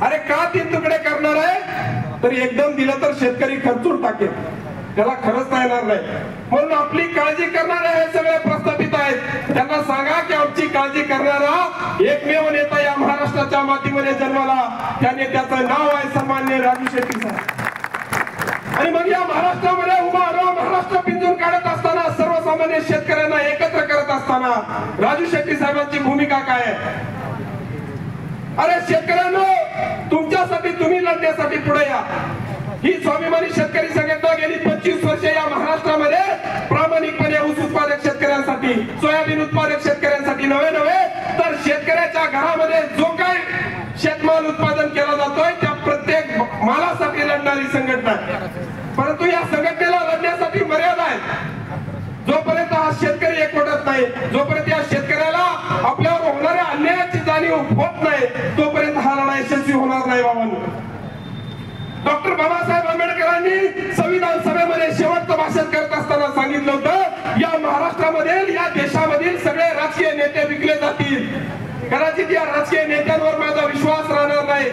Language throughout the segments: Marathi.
अरे का 3 तुकडे करणार आहे? तर एकदम दिलं तर शेतकरी खर्चून टाकेल, त्याला खरंच नाही येणार नाही. म्हणून आपली काळजी करणारे हे सगळे प्रस्थापित आहेत. त्यांना सांगा की आमची काळजी करणारा एकमेव नेता या महाराष्ट्राच्या मातीमध्ये जन्माला, त्या नेत्याचं नाव आहे सन्माननीय राजू शेट्टी साहेब. आणि मग या महाराष्ट्रामध्ये उभा राहून महाराष्ट्र पिंजून काढत असताना, सर्वसामान्य शेतकऱ्यांना एकत्र करत असताना राजू शेट्टी साहेबांची भूमिका काय आहे? अरे शेतकऱ्यांनो, तुमच्यासाठी, तुम्ही लढण्यासाठी पुढे या. ही स्वाभिमानी शेतकरी संघटना गेली 25 वर्ष या महाराष्ट्रामध्ये प्रामाणिकपणे ऊस उत्पादक शेतकऱ्यांसाठी, सोयाबीन उत्पादक शेतकऱ्यांसाठी नव्हे तर शेतकऱ्याच्या घरामध्ये जो काही शेतमाल उत्पादन केला जातोय त्या प्रत्येक मालासाठी लढणारी संघटना आहे. परंतु या संघटनेला लढण्यासाठी मर्यादा आहे. जोपर्यंत हा शेतकरी एकवटत नाही, जोपर्यंत या शेतकऱ्याला आपल्यावर होणाऱ्या अन्यायाची जाणीव होत नाही, तोपर्यंत हा लढा यशस्वी होणार नाही. बाबांनो, डॉक्टर बाबासाहेब आंबेडकरांनी संविधान सभेमध्ये शेवटचं भाषण करत असताना सांगितलं होतं, या महाराष्ट्रामधील, या देशामधील सगळे राजकीय नेते विकले जातील. कदाचित या राजकीय नेत्यांवर माझा विश्वास राहणार नाही,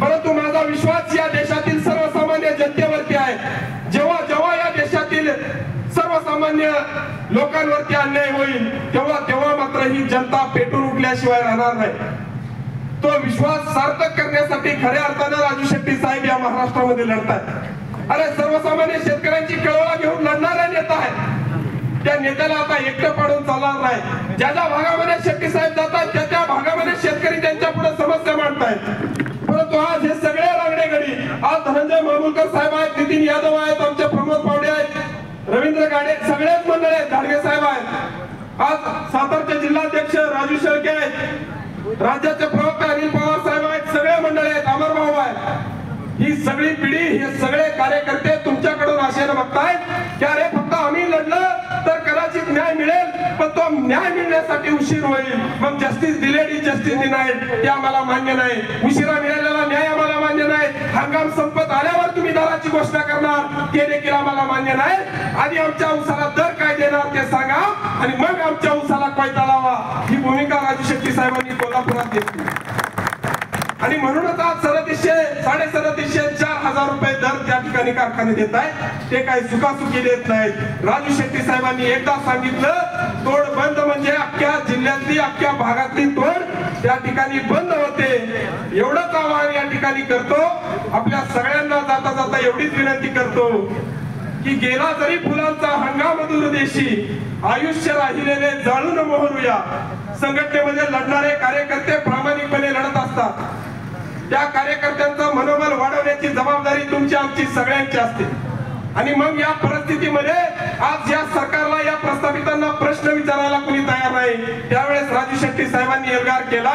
परंतु माझा विश्वास या देशातील सर्वसामान्य जनतेवरती आहे. जेव्हा जेव्हा या देशातील सर्वसामान्य लोकांवरती अन्याय होईल तेव्हा मात्र ही जनता पेटून उठल्याशिवाय राहणार नाही. तो विश्वास सार्थक करण्यासाठी खऱ्या अर्थाने राजू शेट्टी साहेब या महाराष्ट्रामध्ये लढतात. अरे सर्वसामान्य शेतकऱ्यांची कळवळा घेऊन लढणारा नेता आहे. त्या नेत्याला आता एकटं पाडून चालणार नाही. ज्या ज्या भागामध्ये शेट्टी साहेब जातात त्या त्या भागामध्ये शेतकरी त्यांच्या पुढे समस्या मांडतायत. परंतु आज हे सगळे रांगडेगडी, आज धनंजय मामुलकर साहेब आहेत, नितीन यादव आहेत, आमचे प्रमोद पावडे आहेत, रवींद्र गाडे, सगळेच मंडळ आहेत, धाडगे साहेब आहेत, आज सातारचे जिल्हाध्यक्ष राजू शेळके आहेत, राज्याचे प्रवक्ते अनिल पवार साहेब आहेत, सगळे मंडळी आहेत, अमर भाऊ आहेत. ही सगळी पिढी, हे सगळे कार्यकर्ते तुमच्याकडून आशेने बघतायत की अरे फक्त आम्ही लढलं तर कदाचित न्याय मिळेल, पण तो न्याय मिळण्यासाठी उशीर होईल. मग justice delayed is justice denied हे आम्हाला मान्य नाही. उशिरा मिळालेला न्याय आम्हाला मान्य नाही. हंगाम संपत आल्यावर तुम्ही दराची घोषणा करणार ते देखील आम्हाला मान्य नाही. आधी आमच्या ऊसाला दर काय देणार ते सांगा आणि मग आमच्या ऊसाला कोयता लावा. ही भूमिका राजू शेट्टी साहेबांनी कोल्हापुरात घेतली. आणि म्हणूनच आज 3,500-4,500 रुपये दर त्या ठिकाणी कारखाने देत आहेत. ते काही सुखासुखी देत नाहीत. राजू शेट्टी साहेबांनी एकदा सांगितलं, तोड बंद म्हणजे अख्ख्या जिल्ह्यातली, अख्ख्या भागातली तोड त्या ठिकाणी बंद होते. एवढंच आवाहन या ठिकाणी करतो. आपल्या सगळ्यांना जाता जाता एवढीच विनंती करतो की गेला जरी फुलांचा हंगाम दूरदेशी, आयुष्य राहिलेले जाळून मोहरूया. संघटनेमध्ये लढणारे कार्यकर्ते प्रामाणिकपणे लढत असतात. त्या कार्यकर्त्यांचं मनोबल वाढवण्याची जबाबदारी तुमची, आमची, सगळ्यांची असते. आणि मग या परिस्थितीमध्ये आज या सरकारला, या प्रस्थापितांना प्रश्न विचारायला कोणी तयार नाही. त्यावेळेस राजू शेट्टी साहेबांनी एल्गार केला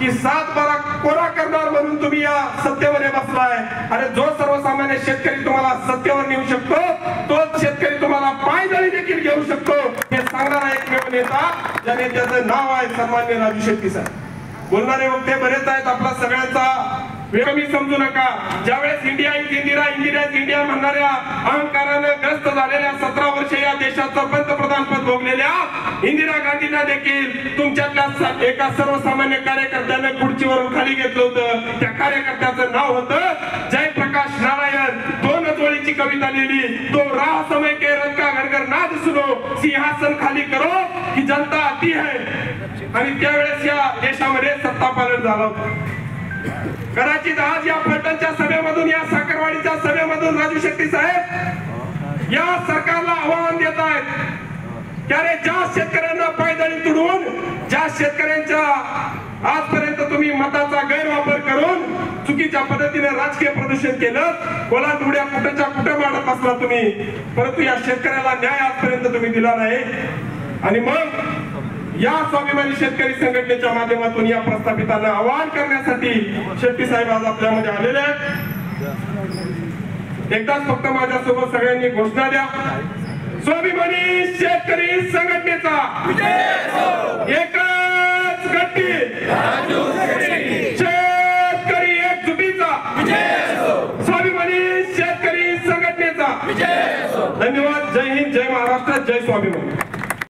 की 7-12 कोरा करणार म्हणून तुम्ही या सत्तेमध्ये बसलाय. अरे जो सर्वसामान्य शेतकरी तुम्हाला सत्तेवर नेऊ शकतो तोच शेतकरी तुम्हाला पायदळी देखील घेऊ शकतो. हे सांगणारा एकमेव नेता, ज्या नेत्याचं नाव आहे सन्माननीय राजू शेट्टी साहेब. बोलणारे वक्ते बरेच आहेत, आपला सगळ्यांचा वेळ कमी समजू नका. ज्यावेळेस India is Indira, Indira is India म्हणणाऱ्या अहंकारानं ग्रस्त झालेल्या 17 वर्ष या देशाचं पंतप्रधान पद भोगलेल्या इंदिरा गांधींना देखील तुमच्यातल्या एका सर्वसामान्य कार्यकर्त्याने खुर्चीवरून खाली घेतलं होतं. त्या कार्यकर्त्याचं नाव होतं जयप्रकाश नारायण. 2 जोडीची कविता लिहिली, तो राह समय के रंग का घरघर नाद सुनो, सिंहासन खाली करो की जनता आती है. आणि त्यावेळेस या देशामध्ये सत्ता पालट झालं. कदाचित आज या फलटणच्या सभेमधून, या साखरवाडीच्या सभेमधून राजू शेट्टी साहेब या सरकारला आव्हान देत आहेत की अरे ज्या शेतकऱ्यांना पायदळी तुडवून, ज्या शेतकऱ्यांच्या आजपर्यंत तुम्ही मताचा गैरवापर करून चुकीच्या पद्धतीने राजकीय प्रदूषण केलं, कोलांडुड्या कुठच्या कुठे मारत असला तुम्ही, परंतु या शेतकऱ्याला न्याय आजपर्यंत तुम्ही दिला नाही. आणि मग या स्वाभिमानी शेतकरी संघटनेच्या माध्यमातून या प्रस्थापितांना आवाहन करण्यासाठी शेट्टी साहेब आज आपल्यामध्ये आलेले आहेत. एकदाच फक्त माझ्यासोबत सगळ्यांनी घोषणा द्या, स्वाभिमानी शेतकरी संघटनेचा